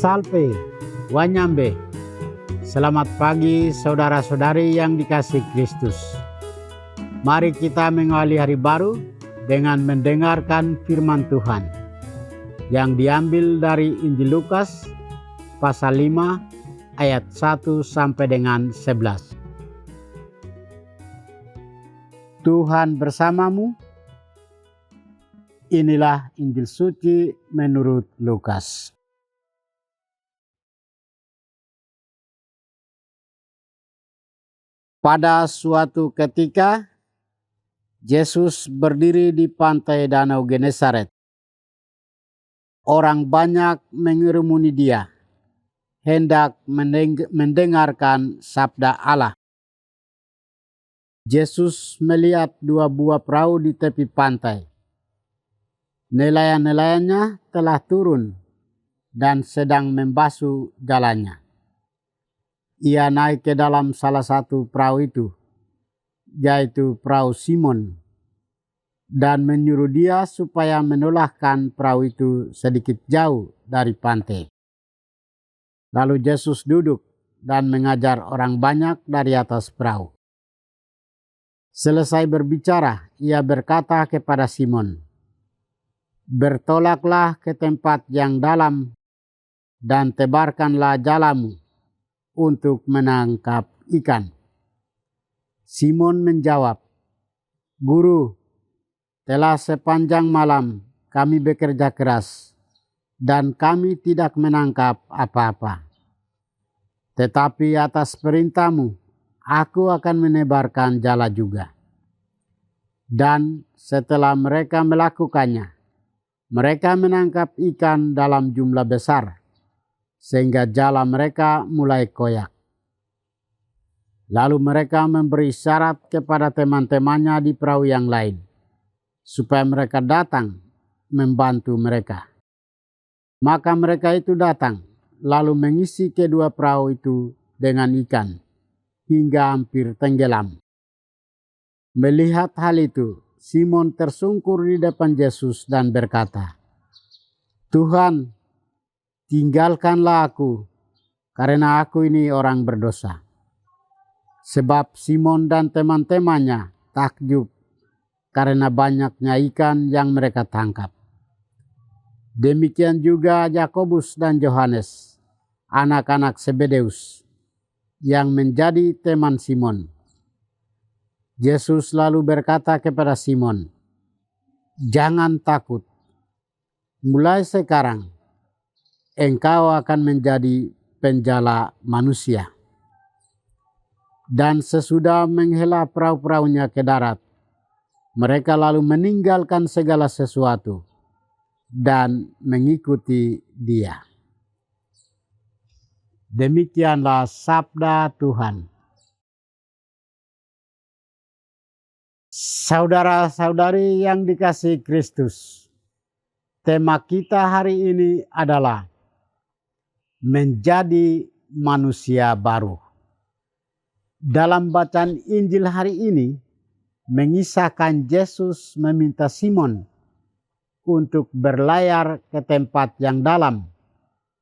Salve, Wanyambe. Selamat pagi saudara-saudari yang dikasihi Kristus. Mari kita mengawali hari baru dengan mendengarkan firman Tuhan yang diambil dari Injil Lukas pasal 5 ayat 1 sampai dengan 11. Tuhan bersamamu. Inilah Injil suci menurut Lukas. Pada suatu ketika, Yesus berdiri di pantai Danau Genesaret. Orang banyak mengerumuni dia, hendak mendengarkan sabda Allah. Yesus melihat dua buah perahu di tepi pantai. Nelayan-nelayannya telah turun dan sedang membasuh jalannya. Ia naik ke dalam salah satu perahu itu, yaitu perahu Simon, dan menyuruh dia supaya menolakkan perahu itu sedikit jauh dari pantai. Lalu Yesus duduk dan mengajar orang banyak dari atas perahu. Selesai berbicara, ia berkata kepada Simon, "Bertolaklah ke tempat yang dalam dan tebarkanlah jalamu untuk menangkap ikan." Simon menjawab, "Guru, telah sepanjang malam kami bekerja keras dan kami tidak menangkap apa-apa. Tetapi atas perintahmu, aku akan menebarkan jala juga." Dan setelah mereka melakukannya, mereka menangkap ikan dalam jumlah besar, sehingga jala mereka mulai koyak. Lalu mereka memberi syarat kepada teman-temannya di perahu yang lain, supaya mereka datang membantu mereka. Maka mereka itu datang, lalu mengisi kedua perahu itu dengan ikan, hingga hampir tenggelam. Melihat hal itu, Simon tersungkur di depan Yesus dan berkata, "Tuhan, tinggalkanlah aku, karena aku ini orang berdosa." Sebab Simon dan teman-temannya takjub karena banyaknya ikan yang mereka tangkap. Demikian juga Yakobus dan Yohanes, anak-anak Zebedeus, yang menjadi teman Simon. Yesus lalu berkata kepada Simon, "Jangan takut. Mulai sekarang engkau akan menjadi penjala manusia." Dan sesudah menghela perahu-perahunya ke darat, mereka lalu meninggalkan segala sesuatu dan mengikuti dia. Demikianlah sabda Tuhan. Saudara-saudari yang dikasihi Kristus, tema kita hari ini adalah menjadi manusia baru. Dalam bacaan Injil hari ini, mengisahkan Yesus meminta Simon untuk berlayar ke tempat yang dalam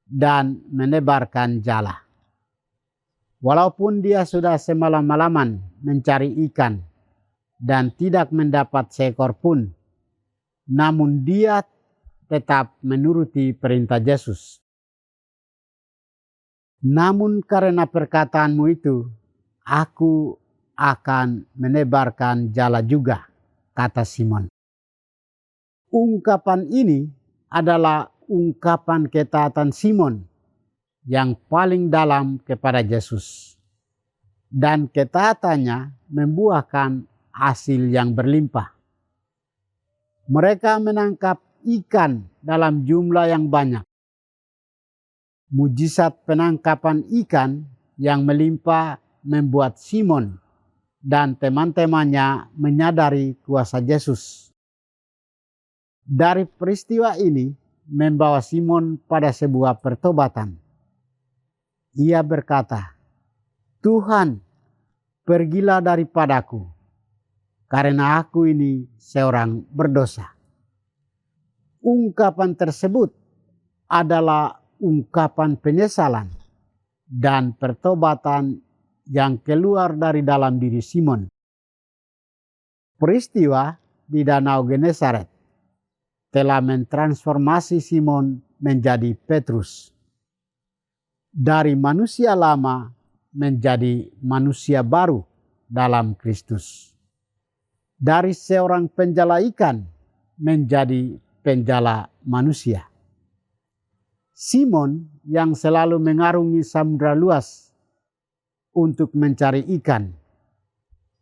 dan menebarkan jala. Walaupun dia sudah semalam-malaman mencari ikan dan tidak mendapat seekor pun, namun dia tetap menuruti perintah Yesus. "Namun karena perkataanmu itu, aku akan menebarkan jala juga," kata Simon. Ungkapan ini adalah ungkapan ketaatan Simon yang paling dalam kepada Yesus. Dan ketaatannya membuahkan hasil yang berlimpah. Mereka menangkap ikan dalam jumlah yang banyak. Mujizat penangkapan ikan yang melimpah membuat Simon dan teman-temannya menyadari kuasa Yesus. Dari peristiwa ini membawa Simon pada sebuah pertobatan. Ia berkata, "Tuhan, pergilah daripadaku, karena aku ini seorang berdosa." Ungkapan tersebut adalah ungkapan penyesalan dan pertobatan yang keluar dari dalam diri Simon. Peristiwa di Danau Genesaret telah mentransformasi Simon menjadi Petrus. Dari manusia lama menjadi manusia baru dalam Kristus. Dari seorang penjala ikan menjadi penjala manusia. Simon yang selalu mengarungi samudra luas untuk mencari ikan,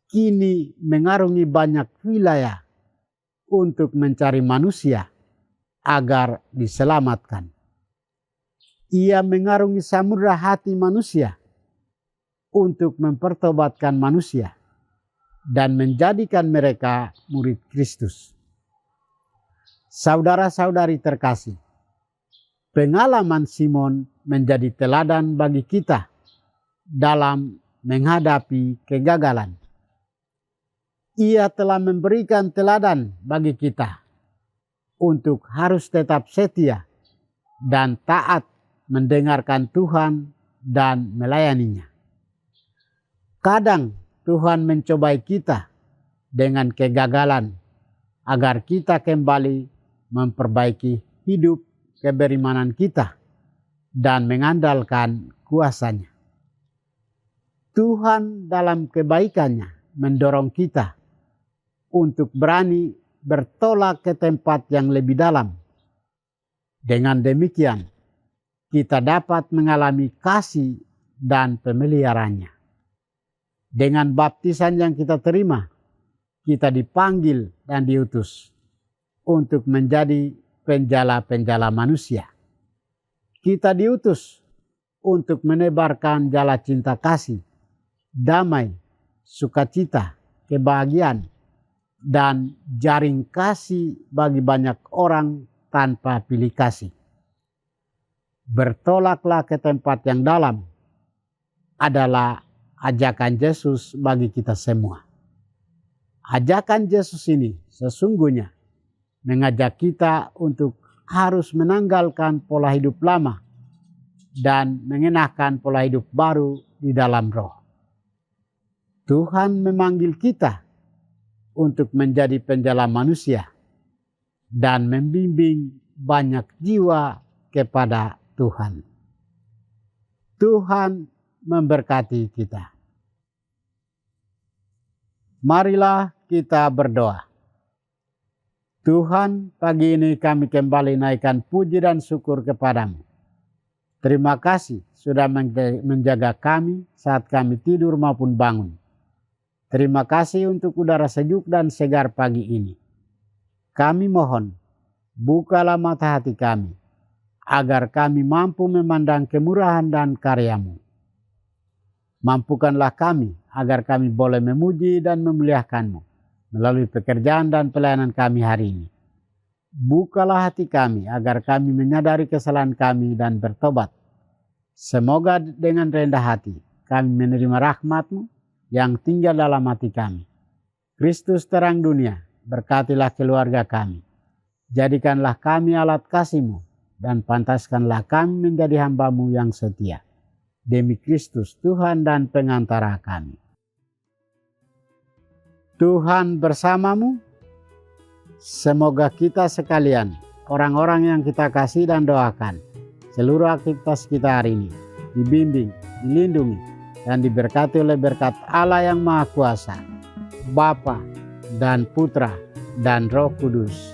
kini mengarungi banyak wilayah untuk mencari manusia agar diselamatkan. Ia mengarungi samudra hati manusia untuk mempertobatkan manusia dan menjadikan mereka murid Kristus. Saudara-saudari terkasih, pengalaman Simon menjadi teladan bagi kita dalam menghadapi kegagalan. Ia telah memberikan teladan bagi kita untuk harus tetap setia dan taat mendengarkan Tuhan dan melayaninya. Kadang Tuhan mencobai kita dengan kegagalan agar kita kembali memperbaiki hidup keberimanan kita dan mengandalkan kuasa-Nya. Tuhan dalam kebaikannya mendorong kita untuk berani bertolak ke tempat yang lebih dalam. Dengan demikian, kita dapat mengalami kasih dan pemeliharaannya. Dengan baptisan yang kita terima, kita dipanggil dan diutus untuk menjadi penjala-penjala manusia. Kita diutus untuk menebarkan jala cinta kasih, damai, sukacita, kebahagiaan, dan jaring kasih bagi banyak orang tanpa pilih kasih. Bertolaklah ke tempat yang dalam adalah ajakan Yesus bagi kita semua. Ajakan Yesus ini sesungguhnya mengajak kita untuk harus menanggalkan pola hidup lama dan mengenakan pola hidup baru di dalam roh. Tuhan memanggil kita untuk menjadi penjala manusia dan membimbing banyak jiwa kepada Tuhan. Tuhan memberkati kita. Marilah kita berdoa. Tuhan, pagi ini kami kembali naikkan puji dan syukur kepadamu. Terima kasih sudah menjaga kami saat kami tidur maupun bangun. Terima kasih untuk udara sejuk dan segar pagi ini. Kami mohon, bukalah mata hati kami, agar kami mampu memandang kemurahan dan karya-Mu. Mampukanlah kami, agar kami boleh memuji dan memuliakan-Mu melalui pekerjaan dan pelayanan kami hari ini. Bukalah hati kami, agar kami menyadari kesalahan kami dan bertobat. Semoga dengan rendah hati, kami menerima rahmat-Mu yang tinggal dalam hati kami. Kristus terang dunia, berkatilah keluarga kami. Jadikanlah kami alat kasih-Mu, dan pantaskanlah kami menjadi hamba-Mu yang setia. Demi Kristus Tuhan dan pengantara kami. Tuhan bersamamu. Semoga kita sekalian, orang-orang yang kita kasih dan doakan, seluruh aktivitas kita hari ini, dibimbing, dilindungi, dan diberkati oleh berkat Allah yang Maha Kuasa, Bapa dan Putra dan Roh Kudus.